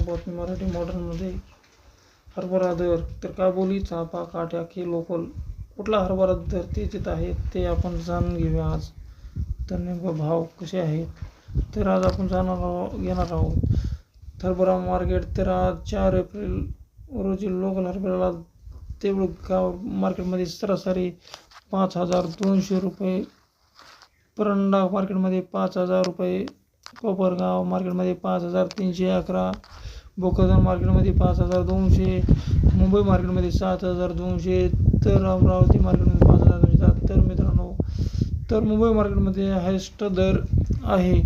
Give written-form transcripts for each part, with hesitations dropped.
बातमी मराठी मॉडर्नमध्ये हरभरा दर तर काबुली, चाफा, काठ्या की लोकल कुठला हरभरा दर तेजीत आहे ते आपण जाणून घेऊया आज. तर नेमका भाव कसे आहेत तर आज आपण घेणार आहोत. हरभरा मार्केट तर आज 4 एप्रिल रोजी लोकल हरभऱ्याला देऊळगाव मार्केटमध्ये सरासरी 5,200 रुपये, परंडा मार्केटमध्ये 5,000 रुपये, कोपरगाव मार्केटमध्ये 5,311, भोकरदन मार्केटमध्ये 5,200, मुंबई मार्केटमध्ये 7,200, तर अमरावती मार्केटमध्ये 5,207. तर मित्रांनो, तर मुंबई मार्केटमध्ये हायेस्ट दर आहे.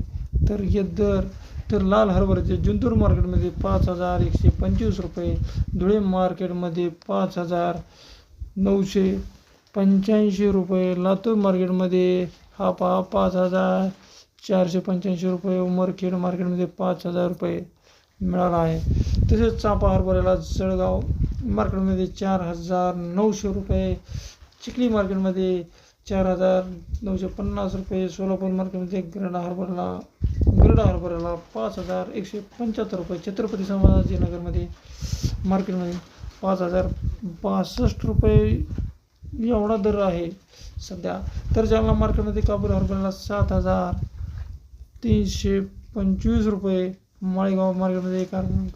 तर हे दर तर लाल हरभऱ्याचे जिंतूर मार्केटमध्ये 5,125 रुपये, धुळे मार्केटमध्ये 5,985 रुपये, लातूर मार्केटमध्ये हा पहा 5,485 रुपये, उमरखेड मार्केटमध्ये 5,000 रुपये मिळाला आहे. तसेच चाफा हरभऱ्याला जळगाव मार्केटमध्ये 4,900 रुपये, चिखली मार्केटमध्ये 4,950 रुपये, सोलापूर मार्केटमध्ये गरडा हरभऱ्याला 5,175 रुपये, छत्रपती संभाजीनगरमध्ये मार्केटमध्ये 5,062 रुपये एवढा दर आहे सध्या. तर जालना मार्केटमध्ये काबुली हरभऱ्याला 7,325 रुपये, माळेगाव मार्केटमध्ये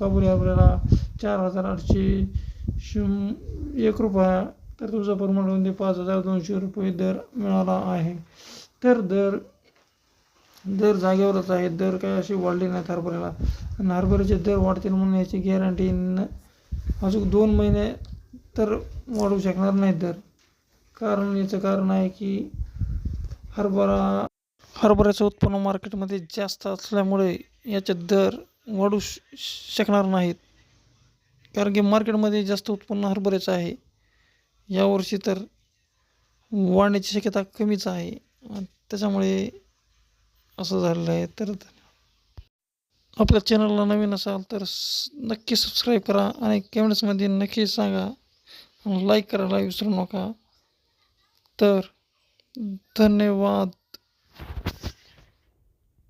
काबुली हरभऱ्याला 4,801 रुपया, तर तुळजापूर मार्केटमध्ये 5,200 रुपये दर मिळाला आहे. तर दर जागेवरच आहे. दर काय असे वाढले नाहीत हरभऱ्याला, आणि हरभऱ्याचे दर वाढतील म्हणून याची गॅरंटी अजून 2 महिने तर वाढू शकणार नाहीत दर. याचं कारण आहे की हरभऱ्याचं उत्पन्न मार्केटमध्ये जास्त असल्यामुळे याचे दर वाढू शकणार नाहीत. कारण की मार्केटमध्ये जास्त उत्पन्न हरभऱ्याचं आहे यावर्षी, तर वाढण्याची शक्यता कमीच आहे. त्याच्यामुळे असं झालेलं आहे. तर आपल्या चॅनलला नवीन असाल तर नक्की सबस्क्राईब करा आणि कमेंट्समध्ये नक्की सांगा, लाईक करायला विसरू नका. तर धन्यवाद.